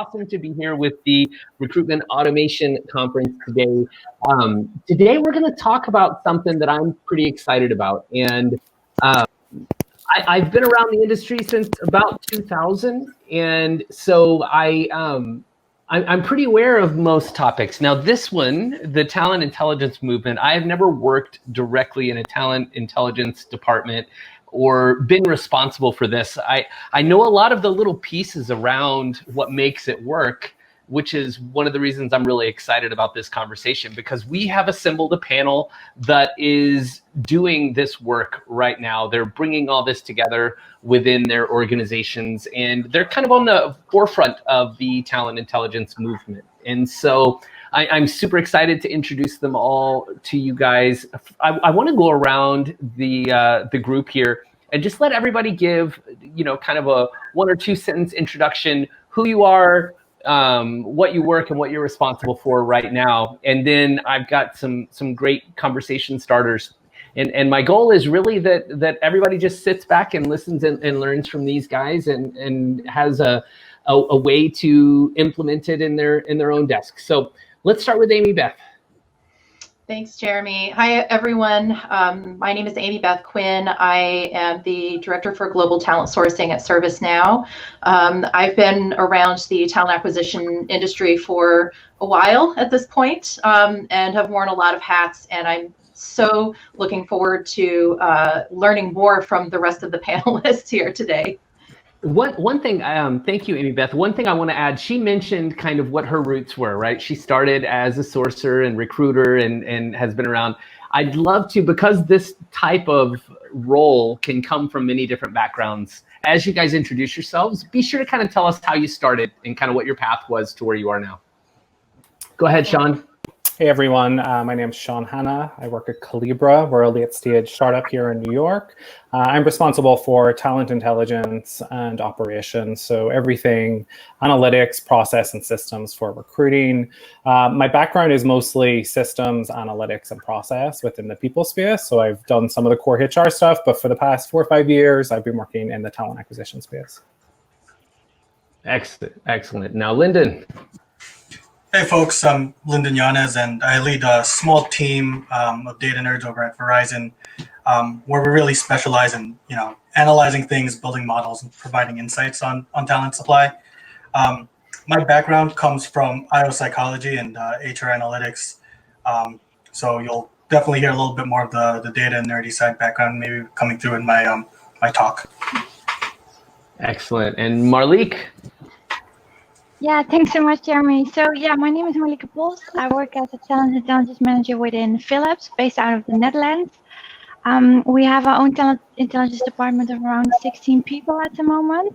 awesome to be here with the Recruitment Automation Conference today. Today we're going to talk about something that I'm pretty excited about. And I've been around the industry since about 2000. And so I'm pretty aware of most topics. Now, this one, the talent intelligence movement, I have never worked directly in a talent intelligence department or been responsible for this. I know a lot of the little pieces around what makes it work, which is one of the reasons I'm really excited about this conversation, because we have assembled a panel that is doing this work right now. They're bringing all this together within their organizations, and they're kind of on the forefront of the talent intelligence movement. And so I'm super excited to introduce them all to you guys. I want to go around the group here and just let everybody give, kind of a 1 or 2 sentence introduction, who you are, what you work and what you're responsible for right now. And then I've got some great conversation starters. And my goal is really that everybody just sits back and listens and learns from these guys and has a way to implement it in their own desk. So let's start with Amybeth. Thanks, Jeremy. Hi, everyone. My name is Amybeth Quinn. I am the Director for Global Talent Sourcing at ServiceNow. I've been around the talent acquisition industry for a while at this point, and have worn a lot of hats, and I'm so looking forward to learning more from the rest of the panelists here today. One thing, thank you, Amybeth. One thing I want to add, she mentioned kind of what her roots were, right? She started as a sourcer and recruiter and has been around. I'd love to, because this type of role can come from many different backgrounds. As you guys introduce yourselves, be sure to kind of tell us how you started and kind of what your path was to where you are now. Go ahead, Sean. Hey everyone, my name is Hanna. I work at Collibra. We're a late stage startup here in New York. I'm responsible for talent intelligence and operations, so everything analytics, process, and systems for recruiting. My background is mostly systems, analytics, and process within the people space. So I've done some of the core HR stuff, but for the past 4 or 5 years, I've been working in the talent acquisition space. Excellent. Now, Lyndon. Hey folks, I'm Lyndon Llanes, and I lead a small team of data nerds over at Verizon, where we really specialize in analyzing things, building models, and providing insights on talent supply. My background comes from IO psychology and HR analytics, so you'll definitely hear a little bit more of the data and nerdy side background maybe coming through in my my talk. Excellent. And Marlieke. Yeah, thanks so much, Jeremy. So yeah, my name is Marlieke. I work as a talent intelligence manager within Phillips, based out of the Netherlands. We have our own talent intelligence department of around 16 people at the moment.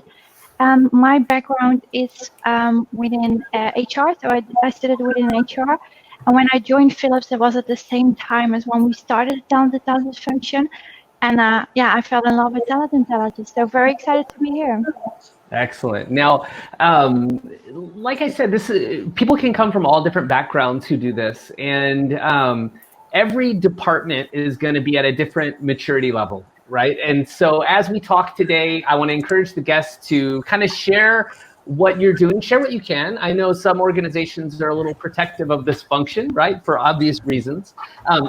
My background is within HR, so I studied within HR. And when I joined Phillips, it was at the same time as when we started the talent intelligence function. And yeah, I fell in love with talent intelligence. So very excited to be here. Excellent. Now, like I said, people can come from all different backgrounds who do this, and every department is going to be at a different maturity level, right? And so as we talk today, I want to encourage the guests to kind of share what you're doing, share what you can. I know some organizations are a little protective of this function, right, for obvious reasons.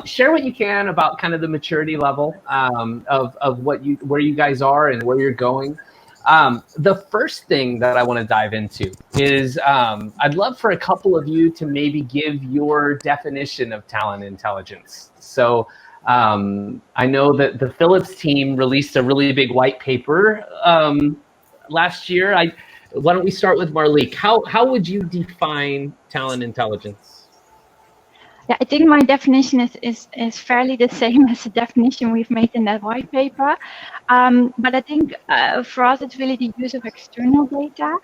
Share what you can about kind of the maturity level of where you guys are and where you're going. The first thing that I want to dive into is I'd love for a couple of you to maybe give your definition of talent intelligence. So I know that the Phillips team released a really big white paper last year. Why don't we start with Marlieke? How would you define talent intelligence? Yeah, I think my definition is fairly the same as the definition we've made in that white paper. But I think for us, it's really the use of external data,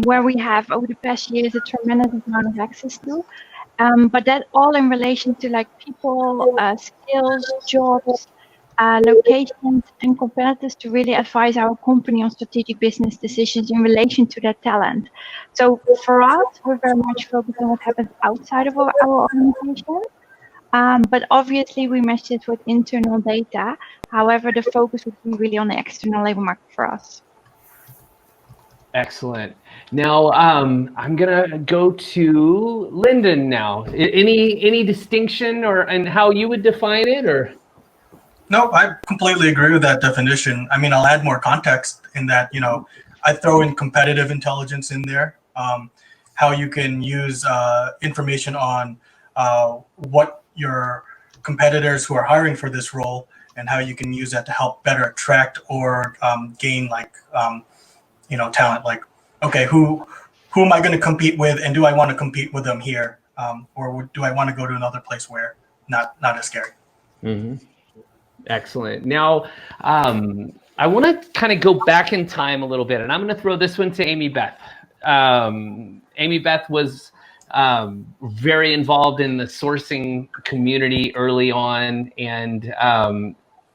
where we have over the past years a tremendous amount of access to. But that all in relation to like people, skills, jobs, locations, and competitors to really advise our company on strategic business decisions in relation to that talent. So for us, we're very much focused on what happens outside of our organization. But obviously, we mesh it with internal data. However, the focus would be really on the external labor market for us. Excellent. Now, I'm gonna go to Lyndon now. Any distinction and how you would define it, or? No, I completely agree with that definition. I mean, I'll add more context in that, I throw in competitive intelligence in there, how you can use information on what your competitors who are hiring for this role, and how you can use that to help better attract or gain talent. Like, okay, who am I going to compete with, and do I want to compete with them here, or do I want to go to another place where not as scary? Mm-hmm. Excellent. Now, I want to kind of go back in time a little bit, and I'm going to throw this one to Amybeth. Amybeth was very involved in the sourcing community early on, and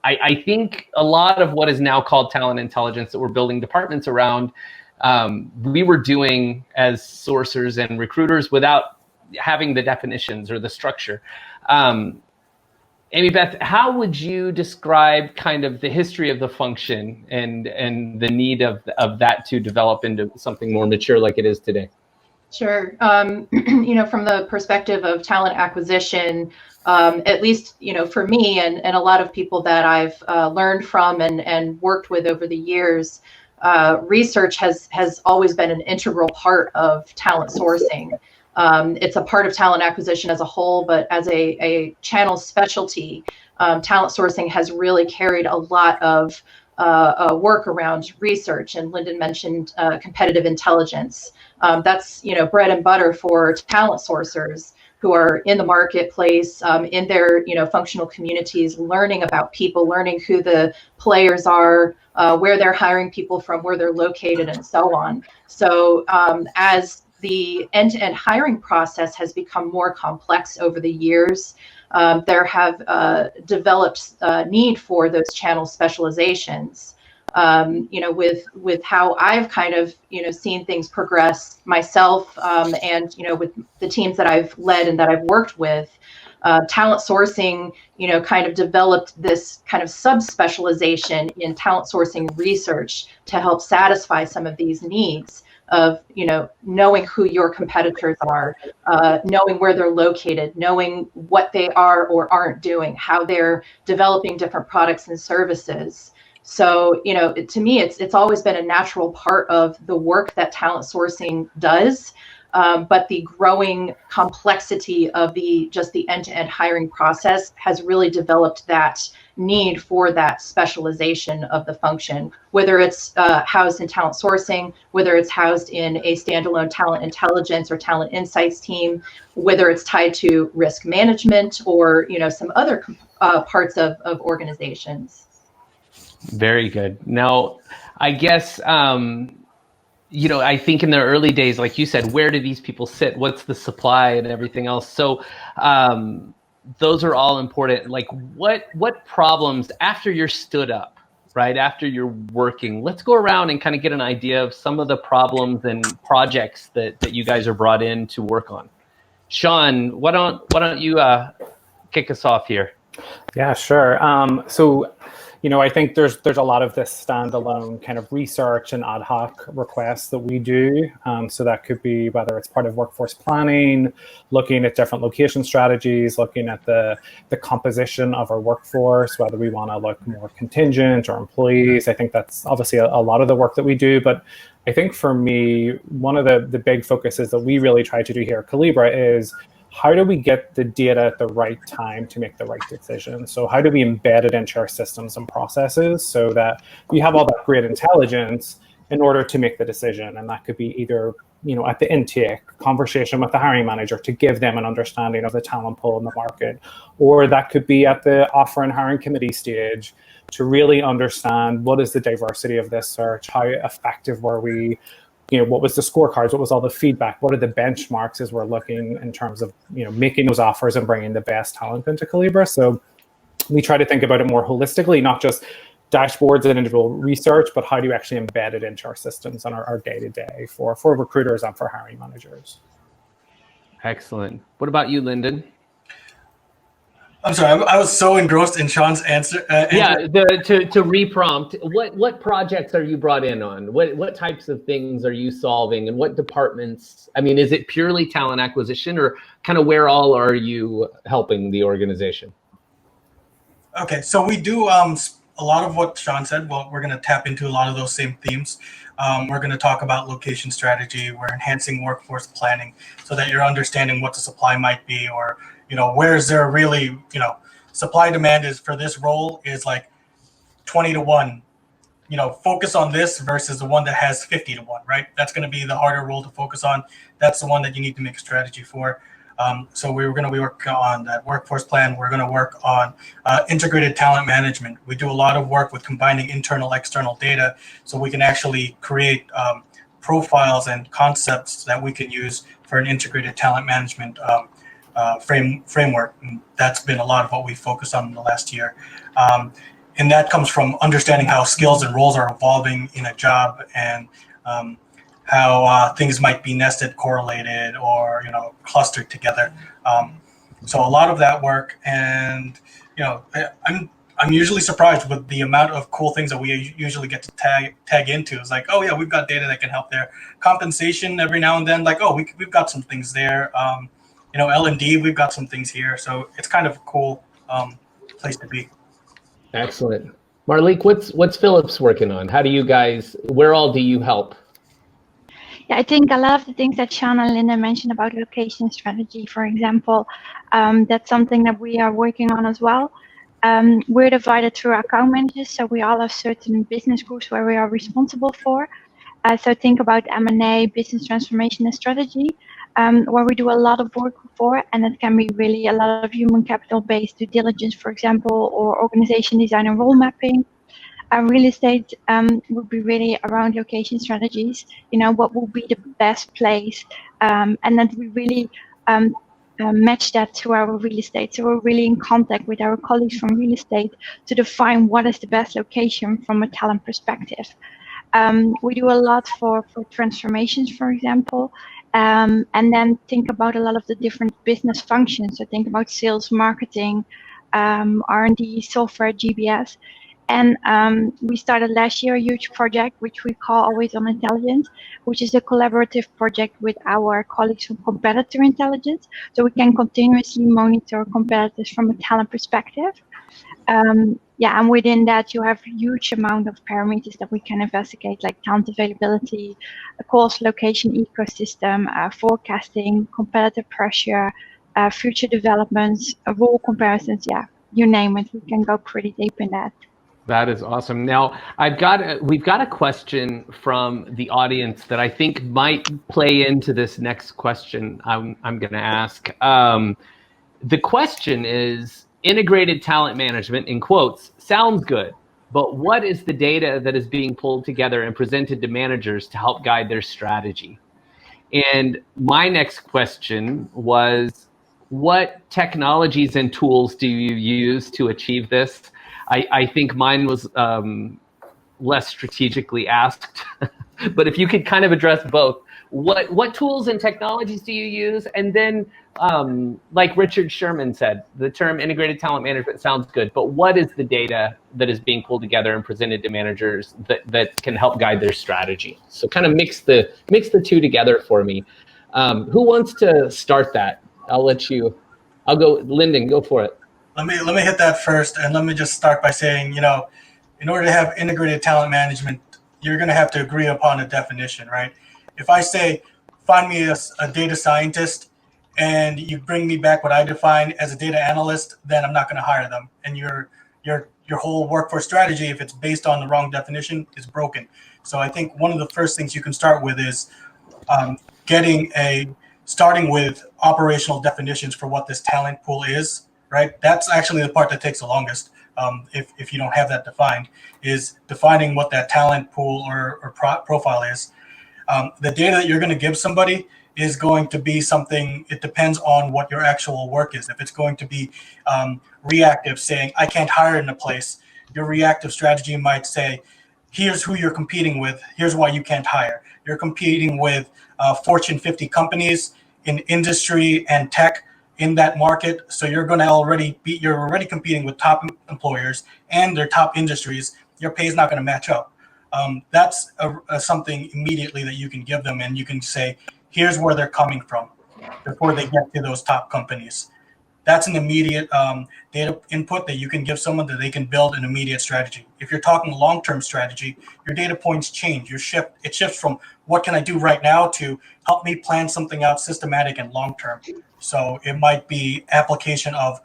I think a lot of what is now called talent intelligence that we're building departments around, we were doing as sourcers and recruiters without having the definitions or the structure. Amybeth, how would you describe kind of the history of the function and the need of that to develop into something more mature like it is today? Sure. From the perspective of talent acquisition, at least, for me and a lot of people that I've learned from and worked with over the years, research has always been an integral part of talent sourcing. It's a part of talent acquisition as a whole, but as a channel specialty, talent sourcing has really carried a lot of work around research. And Lyndon mentioned competitive intelligence. That's bread and butter for talent sourcers who are in the marketplace, in their functional communities, learning about people, learning who the players are, where they're hiring people from, where they're located, and so on. So as the end-to-end hiring process has become more complex over the years, there have developed need for those channel specializations. With how I've kind of seen things progress myself, and with the teams that I've led and that I've worked with, talent sourcing kind of developed this kind of subspecialization in talent sourcing research to help satisfy some of these needs of knowing who your competitors are, knowing where they're located, knowing what they are or aren't doing, how they're developing different products and services. So to me, it's always been a natural part of the work that talent sourcing does. But the growing complexity of the end-to-end hiring process has really developed that need for that specialization of the function, whether it's housed in talent sourcing, whether it's housed in a standalone talent intelligence or talent insights team, whether it's tied to risk management or some other parts of organizations. Very good. Now, I guess I think in the early days, like you said, where do these people sit? What's the supply and everything else? So those are all important. Like what problems after you're stood up, right? After you're working, let's go around and kind of get an idea of some of the problems and projects that you guys are brought in to work on. Sean, why don't you kick us off here? Yeah, sure. So I think there's a lot of this standalone kind of research and ad hoc requests that we do. So that could be whether it's part of workforce planning, looking at different location strategies, looking at the composition of our workforce, whether we want to look more contingent or employees. I think that's obviously a lot of the work that we do. But I think for me, one of the big focuses that we really try to do here at Collibra is how do we get the data at the right time to make the right decision? So how do we embed it into our systems and processes so that we have all that great intelligence in order to make the decision? And that could be either, at the intake, conversation with the hiring manager to give them an understanding of the talent pool in the market, or that could be at the offer and hiring committee stage to really understand what is the diversity of this search, how effective were we, what was the scorecards, what was all the feedback, what are the benchmarks as we're looking in terms of, making those offers and bringing the best talent into Collibra. So we try to think about it more holistically, not just dashboards and individual research, but how do you actually embed it into our systems and our day-to-day for recruiters and for hiring managers. Excellent. What about you, Lyndon? I'm sorry, I was so engrossed in Sean's answer. Yeah, to reprompt, what projects are you brought in on? What types of things are you solving, and what departments? I mean, is it purely talent acquisition, or kind of where all are you helping the organization? Okay, so we do a lot of what Sean said. Well, we're going to tap into a lot of those same themes. We're going to talk about location strategy. We're enhancing workforce planning so that you're understanding what the supply might be, or where is there really supply demand is for this role is like 20 to 1. Focus on this versus the one that has 50 to 1, right? That's going to be the harder role to focus on. That's the one that you need to make a strategy for. So we're going to be working on that workforce plan. We're going to work on integrated talent management. We do a lot of work with combining internal, external data so we can actually create profiles and concepts that we can use for an integrated talent management framework. And that's been a lot of what we focused on in the last year. And that comes from understanding how skills and roles are evolving in a job, and how things might be nested, correlated, or clustered together. So a lot of that work, and I'm usually surprised with the amount of cool things that we usually get to tag into. It's like, oh yeah, we've got data that can help there. Compensation every now and then, like, oh, we've got some things there. L&D, we've got some things here. So it's kind of a cool place to be. Excellent. Marlieke, what's Phillips working on? How do you guys, where all do you help? Yeah, I think a lot of the things that Sean and Lyndon mentioned about location strategy, for example, that's something that we are working on as well. We're divided through account managers, so we all have certain business groups where we are responsible for. So think about M&A, business transformation and strategy, where we do a lot of work for, and it can be really a lot of human capital based due diligence, for example, or organization design and role mapping. Real estate would be really around location strategies, what will be the best place, and then we really match that to our real estate. So we're really in contact with our colleagues from real estate to define what is the best location from a talent perspective. We do a lot for transformations, for example, and then think about a lot of the different business functions. So think about sales, marketing, R&D, software, GBS. And we started last year a huge project, which we call Always on Intelligence, which is a collaborative project with our colleagues from competitor intelligence. So we can continuously monitor competitors from a talent perspective. And within that, you have a huge amount of parameters that we can investigate, like talent availability, cost, location, ecosystem, forecasting, competitive pressure, future developments, role comparisons. Yeah, you name it. We can go pretty deep in that. That is awesome. Now, we've got a question from the audience that I think might play into this next question I'm going to ask. The question is, integrated talent management, in quotes, sounds good, but what is the data that is being pulled together and presented to managers to help guide their strategy? And my next question was, what technologies and tools do you use to achieve this? I think mine was less strategically asked, but if you could kind of address both, what tools and technologies do you use? And then, like Richard Sherman said, the term integrated talent management sounds good, but what is the data that is being pulled together and presented to managers that can help guide their strategy? So kind of mix the two together for me. Who wants to start that? I'll go, Lyndon, go for it. Let me hit that first, and let me just start by saying, in order to have integrated talent management, you're going to have to agree upon a definition, right? If I say, find me a data scientist, and you bring me back what I define as a data analyst, then I'm not going to hire them. And your whole workforce strategy, if it's based on the wrong definition, is broken. So I think one of the first things you can start with is starting with operational definitions for what this talent pool is. Right, that's actually the part that takes the longest. If you don't have that defined, is defining what that talent pool or profile is. The data that you're going to give somebody is going to be something. It depends on what your actual work is. If it's going to be reactive, saying I can't hire in a place, your reactive strategy might say, here's who you're competing with. Here's why you can't hire. You're competing with Fortune 50 companies in industry and tech in that market. So you're already competing with top employers and their top industries. Your pay is not going to match up. That's something immediately that you can give them, and you can say, here's where they're coming from before they get to those top companies. That's an immediate data input that you can give someone that they can build an immediate strategy. If you're talking long-term strategy, your data points change. It shifts from what can I do right now to help me plan something out systematic and long-term. So it might be application of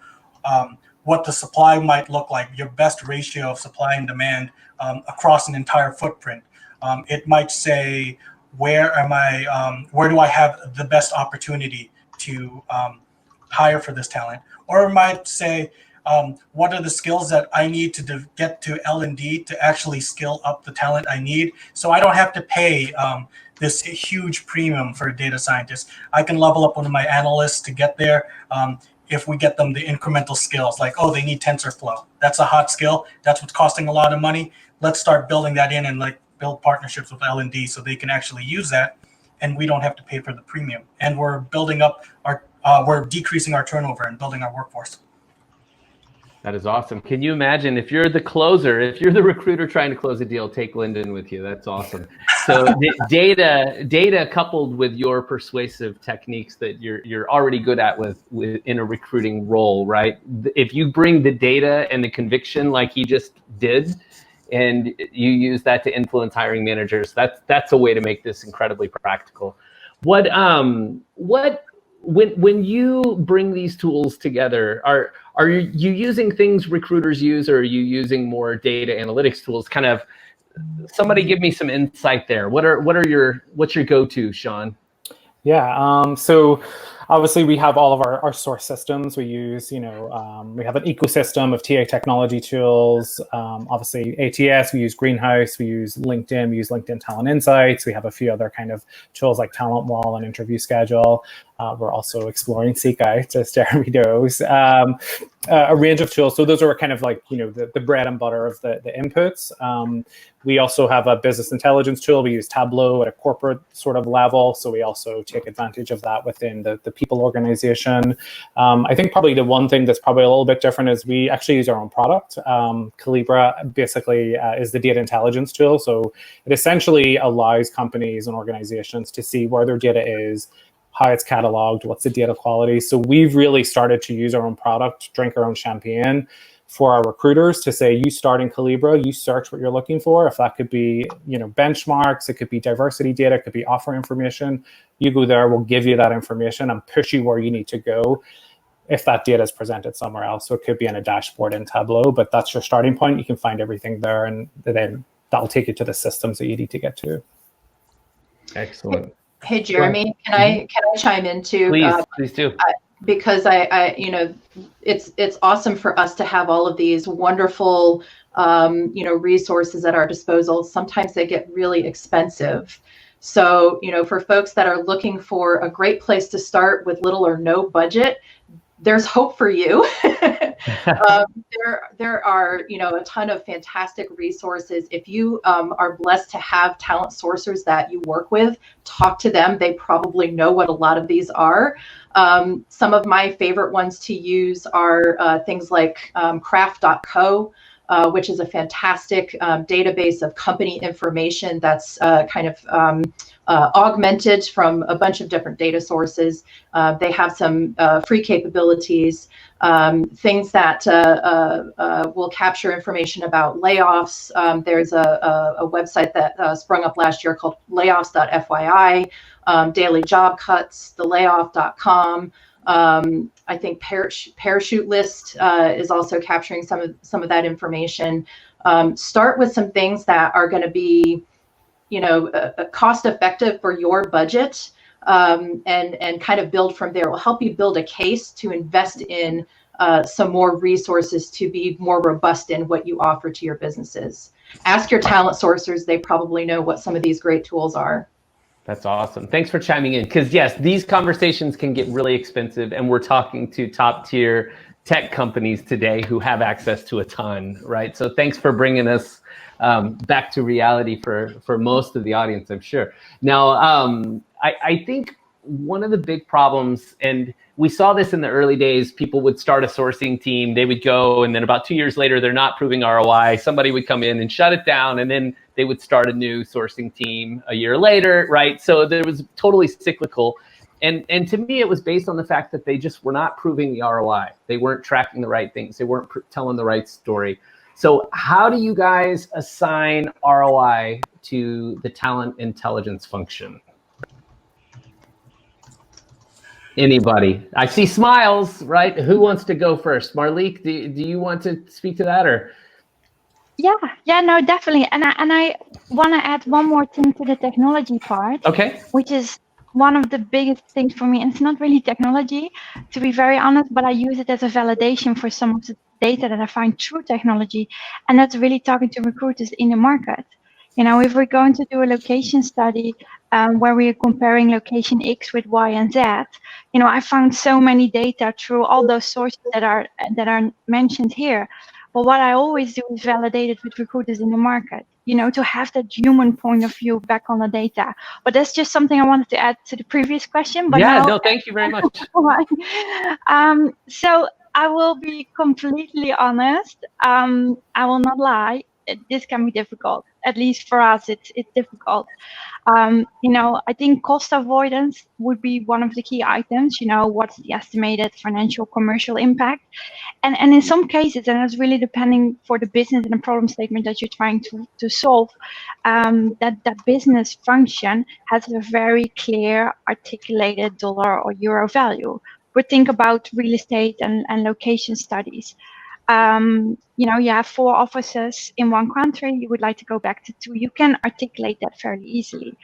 what the supply might look like, your best ratio of supply and demand across an entire footprint. It might say, where do I have the best opportunity to hire for this talent? Or it might say, what are the skills that I need to get to L&D to actually skill up the talent I need, so I don't have to pay this huge premium for a data scientist. I can level up one of my analysts to get there. If we get them the incremental skills, like, oh, they need TensorFlow. That's a hot skill. That's what's costing a lot of money. Let's start building that in and build partnerships with L&D so they can actually use that, and we don't have to pay for the premium. And we're building up we're decreasing our turnover and building our workforce. That is awesome. Can you imagine if you're the closer, if you're the recruiter trying to close a deal, take Lyndon with you? That's awesome. So data coupled with your persuasive techniques that you're already good at with in a recruiting role, right? If you bring the data and the conviction like he just did, and you use that to influence hiring managers, that's a way to make this incredibly practical. When you bring these tools together, are you using things recruiters use, or are you using more data analytics tools? Kind of, somebody give me some insight there. What's your go-to, Sean? Yeah, so obviously we have all of our source systems. We use, we have an ecosystem of TA technology tools. Obviously ATS, we use Greenhouse, we use LinkedIn, we use LinkedIn Talent Insights. We have a few other kind of tools like Talent Wall and Interview Schedule. We're also exploring SeekOut, as Jeremy knows. A range of tools. So those are kind of like, the bread and butter of the inputs. We also have a business intelligence tool. We use Tableau at a corporate sort of level. So we also take advantage of that within the people organization. I think probably the one thing that's probably a little bit different is we actually use our own product. Collibra basically is the data intelligence tool. So it essentially allows companies and organizations to see where their data is, how it's cataloged, what's the data quality. So we've really started to use our own product, drink our own champagne for our recruiters to say, you start in Collibra, you search what you're looking for. If that could be, benchmarks, it could be diversity data, it could be offer information. You go there, we'll give you that information and push you where you need to go if that data is presented somewhere else. So it could be in a dashboard in Tableau, but that's your starting point. You can find everything there, and then that'll take you to the systems that you need to get to. Excellent. Hey, Jeremy, can I chime in too? Please do. Because it's awesome for us to have all of these wonderful, resources at our disposal. Sometimes they get really expensive. So, for folks that are looking for a great place to start with little or no budget, there's hope for you. There are, a ton of fantastic resources. If you are blessed to have talent sourcers that you work with, talk to them. They probably know what a lot of these are. Some of my favorite ones to use are things like craft.co, which is a fantastic database of company information that's augmented from a bunch of different data sources. They have some free capabilities, things that will capture information about layoffs. There's a website that sprung up last year called layoffs.fyi, daily job cuts, thelayoff.com. I think Parachute List is also capturing some of that information. Start with some things that are going to be, cost effective for your budget, and kind of build from there. It will help you build a case to invest in some more resources to be more robust in what you offer to your businesses. Ask your talent sourcers; they probably know what some of these great tools are. That's awesome. Thanks for chiming in. Because yes, these conversations can get really expensive, and we're talking to top tier tech companies today who have access to a ton, right? So thanks for bringing us back to reality for most of the audience, I'm sure. Now, I think one of the big problems, and we saw this in the early days, people would start a sourcing team, they would go, and then about 2 years later, they're not proving ROI. Somebody would come in and shut it down, and then they would start a new sourcing team a year later, right? So there was totally cyclical. And to me, it was based on the fact that they just were not proving the ROI. They weren't tracking the right things. They weren't telling the right story. So how do you guys assign ROI to the talent intelligence function? Anybody? I see smiles, right? Who wants to go first? Marlieke, do you want to speak to that, or? Yeah, no, definitely. And I want to add one more thing to the technology part. Okay. Which is one of the biggest things for me. And it's not really technology, to be very honest, but I use it as a validation for some of the data that I find through technology. And that's really talking to recruiters in the market. You know, if we're going to do a location study where we are comparing location X with Y and Z, you know, I found so many data through all those sources that are mentioned here. But what I always do is validate it with recruiters in the market, you know, to have that human point of view back on the data. But that's just something I wanted to add to the previous question. But yeah, now, no, thank you very much. So I will be completely honest. I will not lie. This can be difficult. At least for us, it's difficult. You know, I think cost avoidance would be one of the key items. You know, what's the estimated financial commercial impact? And in some cases, and it's really depending for the business and the problem statement that you're trying to solve, that business function has a very clear articulated dollar or euro value. But think about real estate and location studies. You know, you have 4 offices in one country, you would like to go back to 2, you can articulate that fairly easily.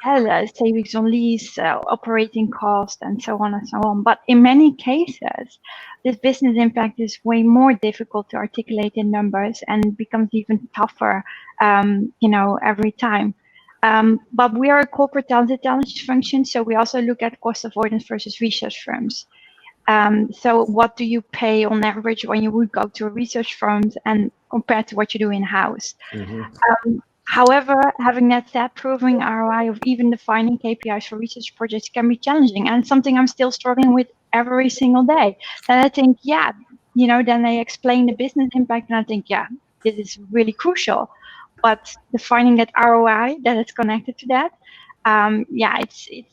Savings on lease, operating cost, and so on and so on. But in many cases, this business impact is way more difficult to articulate in numbers and becomes even tougher, you know, every time. But we are a corporate talent intelligence function, so we also look at cost avoidance versus research firms. So what do you pay on average when you would go to a research firm and compared to what you do in-house? Mm-hmm. However, having that said, proving ROI of even defining KPIs for research projects can be challenging, and something I'm still struggling with every single day. And I think, yeah, you know, then they explain the business impact, and I think, yeah, this is really crucial. But defining that ROI that is connected to that, yeah,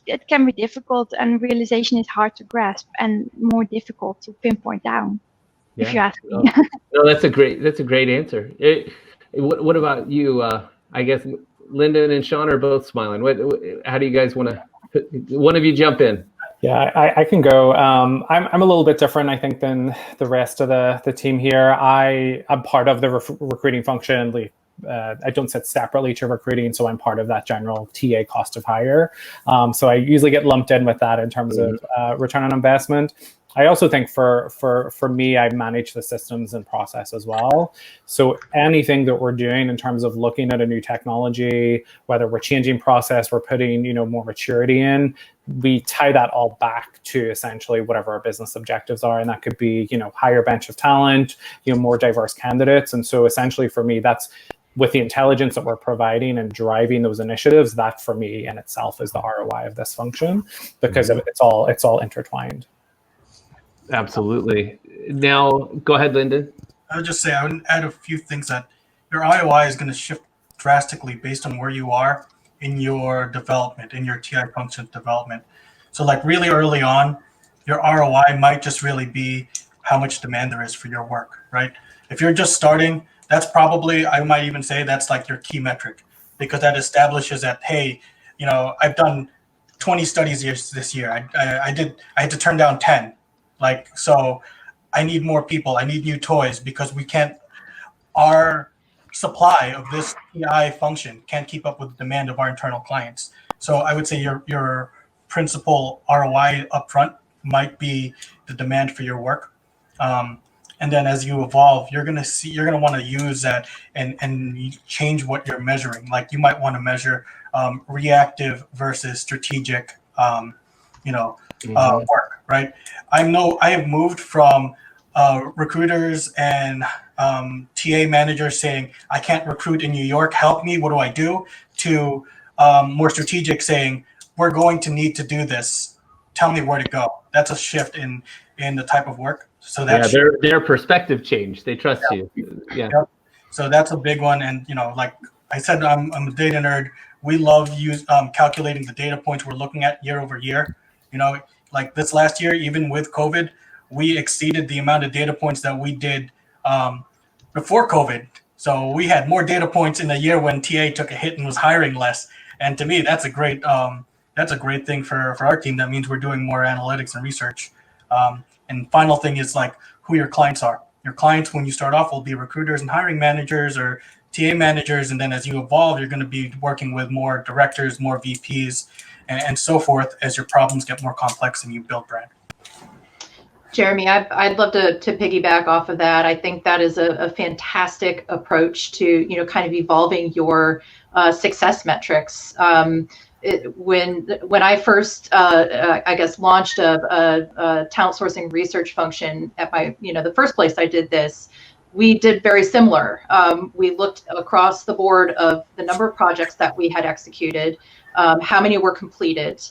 it can be difficult, and realization is hard to grasp and more difficult to pinpoint down. Yeah. If you ask me. No, that's a great answer. What about you? I guess Lyndon and Sean are both smiling. How do you guys want to? One of you jump in. Yeah, I can go. I'm a little bit different, I think, than the rest of the team here. I'm part of the recruiting function. I don't sit separately to recruiting, so I'm part of that general TA cost of hire. So I usually get lumped in with that in terms of return on investment. I also think for me, I manage the systems and process as well. So anything that we're doing in terms of looking at a new technology, whether we're changing process, we're putting, you know, more maturity in, we tie that all back to essentially whatever our business objectives are. And that could be, you know, higher bench of talent, you know, more diverse candidates. And so essentially for me, that's with the intelligence that we're providing and driving those initiatives, that for me in itself is the ROI of this function, because it's all intertwined. Absolutely. Now, go ahead, Lyndon. I would just say I would add a few things that your ROI is going to shift drastically based on where you are in your development, in your TI function development. So like really early on, your ROI might just really be how much demand there is for your work, right? If you're just starting, that's probably, I might even say that's like your key metric, because that establishes that, hey, you know, I've done 20 studies this year. I had to turn down 10. Like, so I need more people. I need new toys, because we can't, our supply of this TI function can't keep up with the demand of our internal clients. So I would say your principal ROI upfront might be the demand for your work. And then as you evolve, you're going to want to use that and change what you're measuring. Like you might want to measure reactive versus strategic, work, right? I have moved from recruiters and TA managers saying, I can't recruit in New York, help me, what do I do? To more strategic saying, we're going to need to do this. Tell me where to go. That's a shift in the type of work. So that's their perspective changed. They trust you. Yeah. Yep. So that's a big one. And like I said, I'm a data nerd. We love calculating the data points we're looking at year over year. Like this last year, even with COVID, we exceeded the amount of data points that we did before COVID. So we had more data points in a year when TA took a hit and was hiring less. And to me, that's a great thing for our team. That means we're doing more analytics and research. And final thing is like who your clients are. Your clients, when you start off, will be recruiters and hiring managers or TA managers. And then as you evolve, you're going to be working with more directors, more VPs, and so forth as your problems get more complex and you build brand. Jeremy, I'd love to piggyback off of that. I think that is a fantastic approach to, kind of evolving your success metrics. When I first, I guess, launched a talent sourcing research function at my, the first place I did this, we did very similar. We looked across the board of the number of projects that we had executed, how many were completed,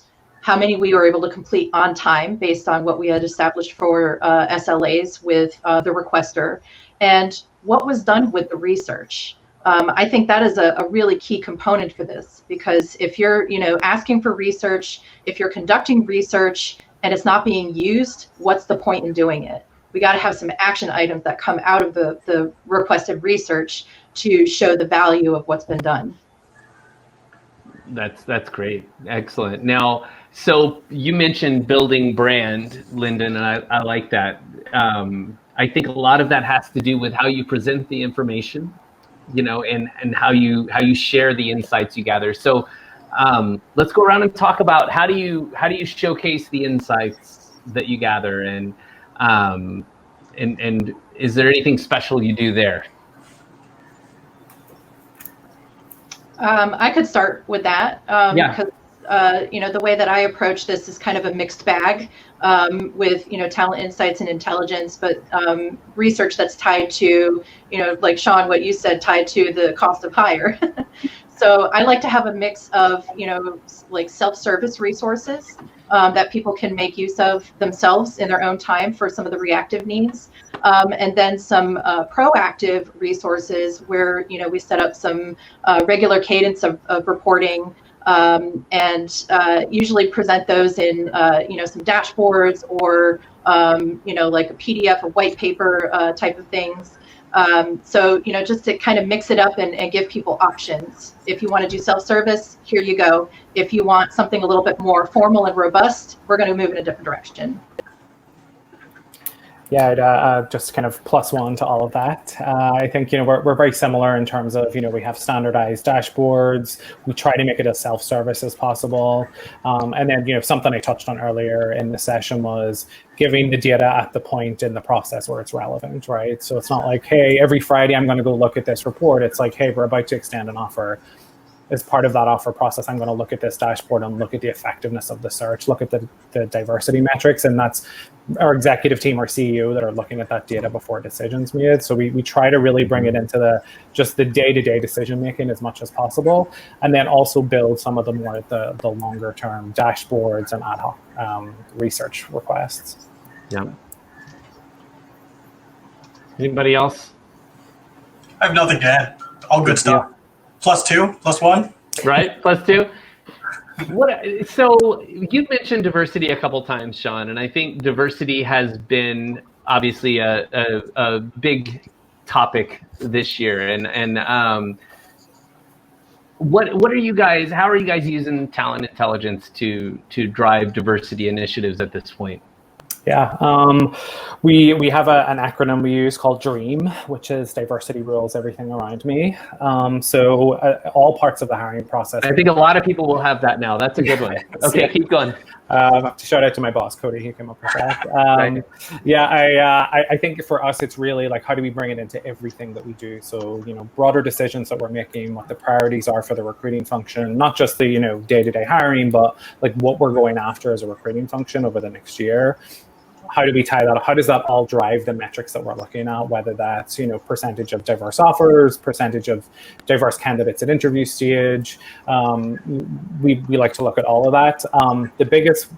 how many we were able to complete on time based on what we had established for SLAs with the requester, and what was done with the research. I think that is a really key component for this, because if you're, asking for research, if you're conducting research and it's not being used, what's the point in doing it? We got to have some action items that come out of the requested research to show the value of what's been done. That's great. Excellent. Now, so you mentioned building brand, Lyndon, and I like that. I think a lot of that has to do with how you present the information, and how you share the insights you gather. So let's go around and talk about how do you showcase the insights that you gather, and is there anything special you do there? I could start with that because the way that I approach this is kind of a mixed bag with talent insights and intelligence, but research that's tied to like Sean, what you said, tied to the cost of hire. So I like to have a mix of like self-service resources that people can make use of themselves in their own time for some of the reactive needs. And then some proactive resources where, we set up some regular cadence of reporting and usually present those in, some dashboards or, like a PDF or white paper type of things. So, just to kind of mix it up and give people options. If you want to do self-service, here you go. If you want something a little bit more formal and robust, we're going to move in a different direction. Yeah, just kind of +1 to all of that. I think, we're very similar in terms of, we have standardized dashboards. We try to make it as self-service as possible. And then, something I touched on earlier in the session was giving the data at the point in the process where it's relevant, right? So it's not like, hey, every Friday I'm going to go look at this report. It's like, hey, we're about to extend an offer. As part of that offer process, I'm going to look at this dashboard and look at the effectiveness of the search, look at the diversity metrics, and that's our executive team, our CEO, that are looking at that data before decisions made. So we try to really bring it into the day-to-day decision making as much as possible, and then also build some of the more the longer term dashboards and ad hoc research requests. Yeah. Anybody else? I have nothing to add. All good stuff. +2, +1. Right, +2. So you've mentioned diversity a couple times, Sean, and I think diversity has been obviously a big topic this year. And what are you guys? How are you guys using talent intelligence to drive diversity initiatives at this point? Yeah, we have an acronym we use called DREAM, which is diversity rules everything around me. So all parts of the hiring process. I think a lot of people will have that now. That's a good one. Okay, keep going. I have to shout out to my boss, Cody. He came up with that. Right. Yeah, I think for us, it's really like, how do we bring it into everything that we do? So, broader decisions that we're making, what the priorities are for the recruiting function, not just the, day-to-day hiring, but like what we're going after as a recruiting function over the next year. how do we tie that? How does that all drive the metrics that we're looking at? Whether that's percentage of diverse offers, percentage of diverse candidates at interview stage. We like to look at all of that. The biggest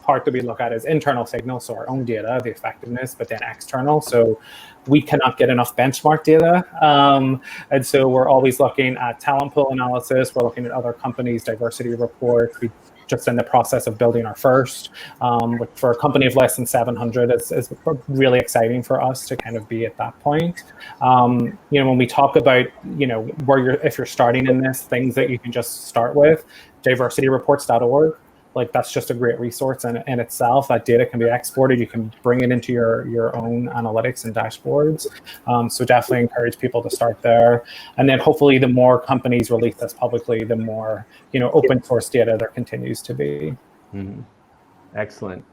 part that we look at is internal signals, so our own data, the effectiveness, but then external. So we cannot get enough benchmark data. And so we're always looking at talent pool analysis. We're looking at other companies' diversity reports. We just in the process of building our first, which for a company of less than 700 is really exciting for us to kind of be at that point. When we talk about, if you're starting in this, things that you can just start with, diversityreports.org. Like that's just a great resource in itself. That data can be exported. You can bring it into your own analytics and dashboards. So definitely encourage people to start there. And then hopefully the more companies release this publicly, the more open source data there continues to be. Mm-hmm. Excellent.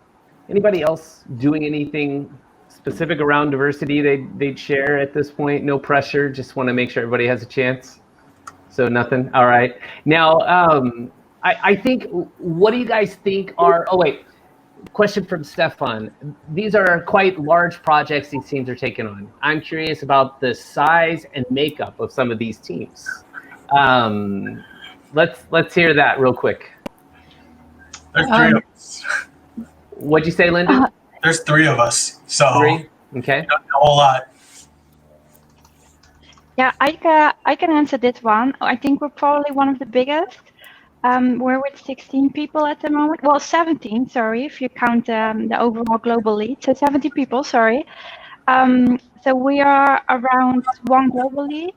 Anybody else doing anything specific around diversity they'd share at this point? No pressure. Just want to make sure everybody has a chance. So nothing. All right. Now. I think, what do you guys think are, question from Stefan. These are quite large projects these teams are taking on. I'm curious about the size and makeup of some of these teams. Let's hear that real quick. There's 3 of us. What'd you say, Lyndon? There's 3 of us. So 3? Okay. A whole lot. Yeah, I can answer this one. I think we're probably one of the biggest. We're with 16 people at the moment. Well, 17, sorry, if you count the overall global lead. So 70 people, sorry. So we are around 1 global lead,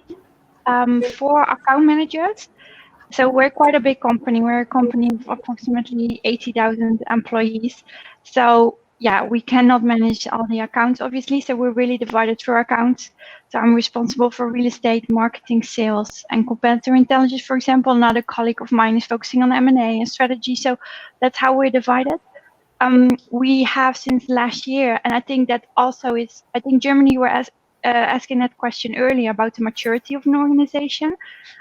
4 account managers. So we're quite a big company. We're a company of approximately 80,000 employees. So yeah, we cannot manage all the accounts, obviously. So we're really divided through accounts. So I'm responsible for real estate, marketing, sales, and competitor intelligence, for example. Another colleague of mine is focusing on M&A and strategy. So that's how we're divided. We have since last year, and I think that also is, I think Germany were asking that question earlier about the maturity of an organization.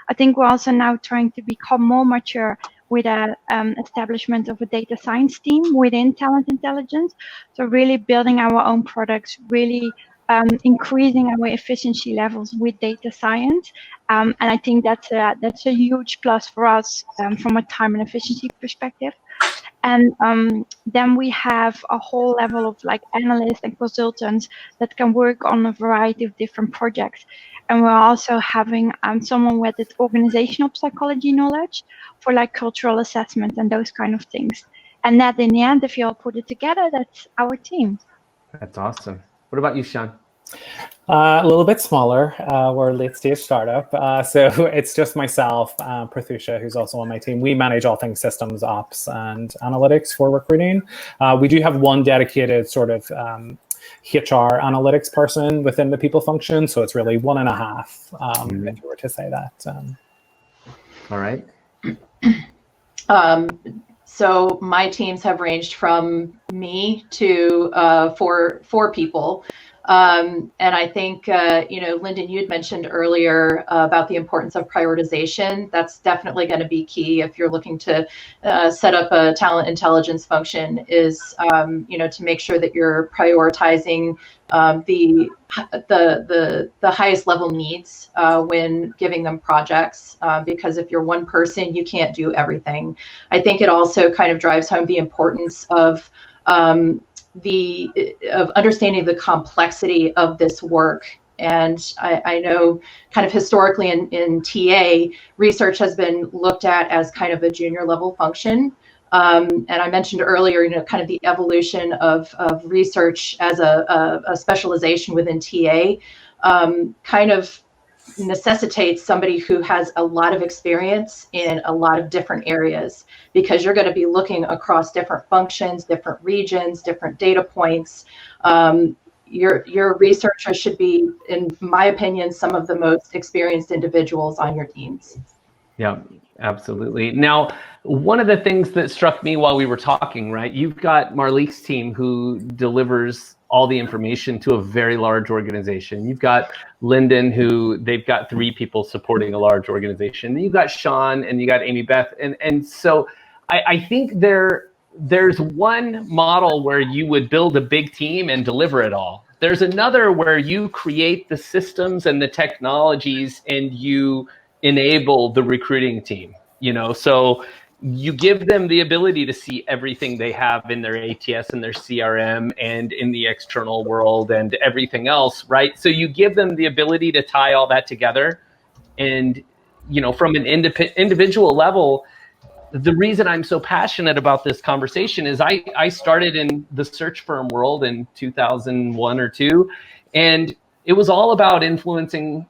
I think we're also now trying to become more mature with a establishment of a data science team within talent intelligence. So really building our own products, really increasing our efficiency levels with data science. And I think that's a huge plus for us from a time and efficiency perspective. And then we have a whole level of like analysts and consultants that can work on a variety of different projects. And we're also having someone with organizational psychology knowledge for like cultural assessment and those kind of things. And that in the end, if you all put it together, that's our team. That's awesome. What about you, Sean? A little bit smaller. We're a late stage startup. So it's just myself, Prathusha, who's also on my team. We manage all things systems, ops, and analytics for recruiting. We do have one dedicated sort of HR analytics person within the people function. So it's really 1.5, if you were to say that. All right. So my teams have ranged from me to 4 people. And I think, Lyndon, you had mentioned earlier about the importance of prioritization. That's definitely going to be key if you're looking to set up a talent intelligence function, is, to make sure that you're prioritizing the highest level needs when giving them projects, because if you're one person, you can't do everything. I think it also kind of drives home the importance of understanding the complexity of this work. And I know kind of historically in TA, research has been looked at as kind of a junior level function. And I mentioned earlier, kind of the evolution of research as a specialization within TA kind of necessitates somebody who has a lot of experience in a lot of different areas, because you're going to be looking across different functions, different regions, different data points. Your researchers should be, in my opinion, some of the most experienced individuals on your teams. Yeah, absolutely. Now, one of the things that struck me while we were talking, right, you've got Marlique's team who delivers all the information to a very large organization. You've got Lyndon, who they've got 3 people supporting a large organization. Then you've got Sean and you got Amybeth. And so I think they're there's one model where you would build a big team and deliver it all. There's another where you create the systems and the technologies and you enable the recruiting team, so you give them the ability to see everything they have in their ATS and their CRM and in the external world and everything else, right? So you give them the ability to tie all that together. And, from an individual level, the reason I'm so passionate about this conversation is I started in the search firm world in 2001 or 2, and it was all about influencing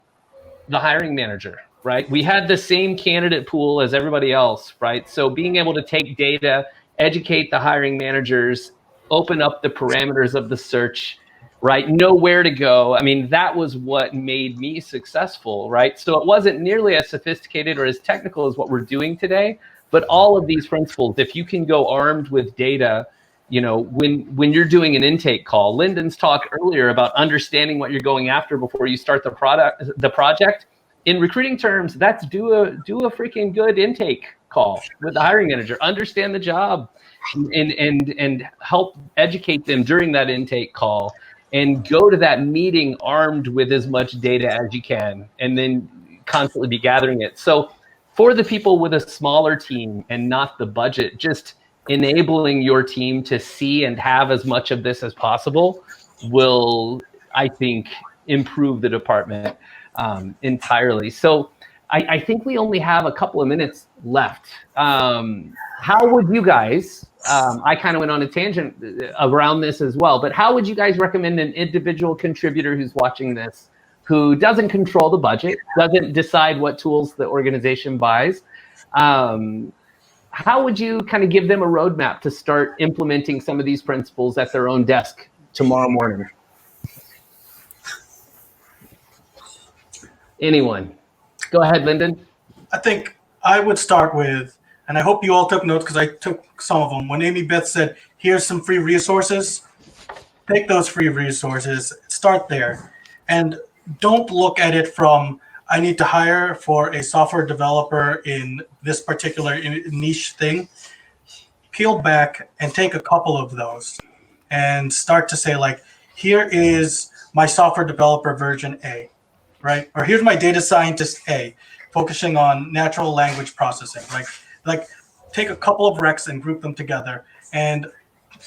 the hiring manager, right? We had the same candidate pool as everybody else, right? So being able to take data, educate the hiring managers, open up the parameters of the search, right? Know where to go. I mean, that was what made me successful, right? So it wasn't nearly as sophisticated or as technical as what we're doing today, but all of these principles, if you can go armed with data, when you're doing an intake call, Lyndon's talked earlier about understanding what you're going after before you start the project. In recruiting terms, that's do a freaking good intake call with the hiring manager. Understand the job, and help educate them during that intake call, and go to that meeting armed with as much data as you can, and then constantly be gathering it. So for the people with a smaller team and not the budget, just enabling your team to see and have as much of this as possible will, I think, improve the department entirely. So I think we only have a couple of minutes left. How would you guys, I kind of went on a tangent around this as well, but how would you guys recommend an individual contributor who's watching this, who doesn't control the budget, doesn't decide what tools the organization buys? How would you kind of give them a roadmap to start implementing some of these principles at their own desk tomorrow morning? Anyone? Go ahead, Lyndon. I think I would start with, and I hope you all took notes because I took some of them. When Amybeth said, here's some free resources, take those free resources, start there. And don't look at it from, I need to hire for a software developer in this particular niche thing. Peel back and take a couple of those and start to say, like, here is my software developer version A, right? Or here's my data scientist A, focusing on natural language processing. Like take a couple of recs and group them together and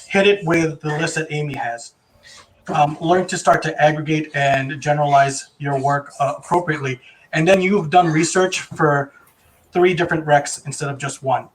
hit it with the list that Amy has. Learn to start to aggregate and generalize your work appropriately. And then you've done research for 3 different recs instead of just one.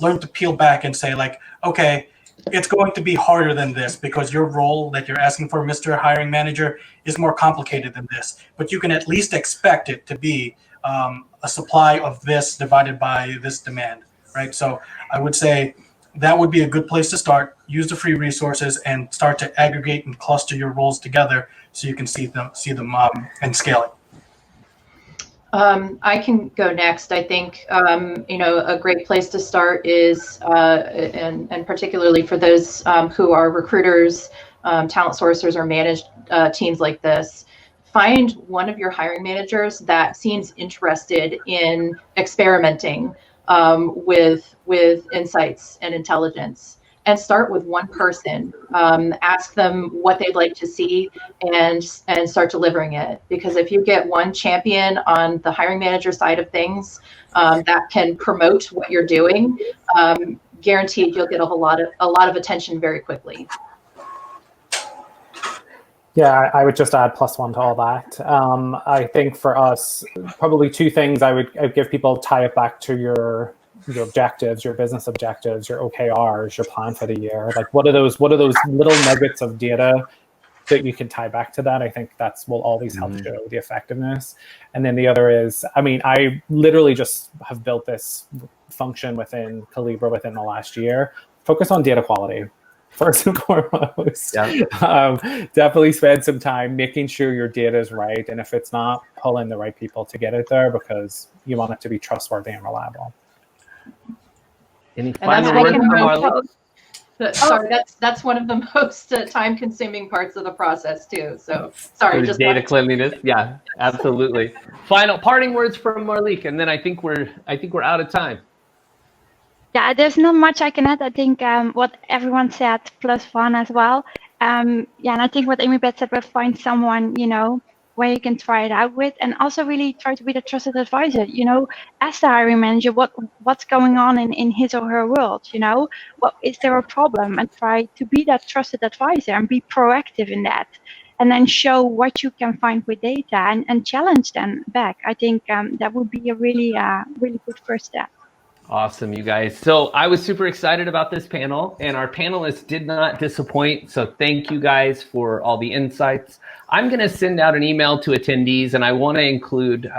Learn to peel back and say, like, okay, it's going to be harder than this because your role that you're asking for, Mr. Hiring Manager, is more complicated than this. But you can at least expect it to be a supply of this divided by this demand, right? So I would say that would be a good place to start. Use the free resources and start to aggregate and cluster your roles together so you can see them and scale it. I can go next. I think a great place to start is, and particularly for those who are recruiters, talent sourcers, or managed teams like this, find one of your hiring managers that seems interested in experimenting with insights and intelligence, and start with one person. Ask them what they'd like to see and start delivering it. Because if you get one champion on the hiring manager side of things that can promote what you're doing, guaranteed you'll get a lot of attention very quickly. Yeah, I would just add +1 to all that. I think for us, probably 2 things I'd give people: tie it back to your objectives, your business objectives, your OKRs, your plan for the year. Like, what are those little nuggets of data that you can tie back to that? I think will always help show the effectiveness. And then the other is, I literally just have built this function within Collibra within the last year. Focus on data quality first and foremost. Yeah. Definitely spend some time making sure your data is right. And if it's not, pull in the right people to get it there, because you want it to be trustworthy and reliable. Any final words from Marlieke? Sorry, that's one of the most time-consuming parts of the process too. So sorry, just data cleanliness. Yeah, absolutely. Final parting words from Marlieke, and then I think we're out of time. Yeah, there's not much I can add. I think what everyone said plus one as well. Yeah, and I think what Amybeth said, but find someone, where you can try it out with, and also really try to be the trusted advisor. Ask the hiring manager what's going on in his or her world. What is there a problem, and try to be that trusted advisor and be proactive in that, and then show what you can find with data and challenge them back. I think that would be a really really good first step. Awesome, you guys. So I was super excited about this panel, and our panelists did not disappoint. So thank you guys for all the insights. I'm going to send out an email to attendees, and I want to include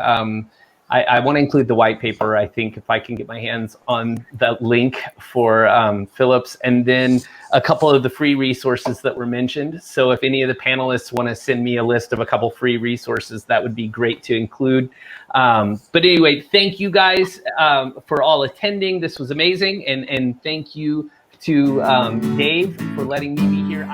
I want to include the white paper. I think if I can get my hands on the link for Phillips, and then a couple of the free resources that were mentioned. So if any of the panelists want to send me a list of a couple free resources, that would be great to include. But anyway, thank you guys for all attending. This was amazing. And thank you to Dave for letting me be here.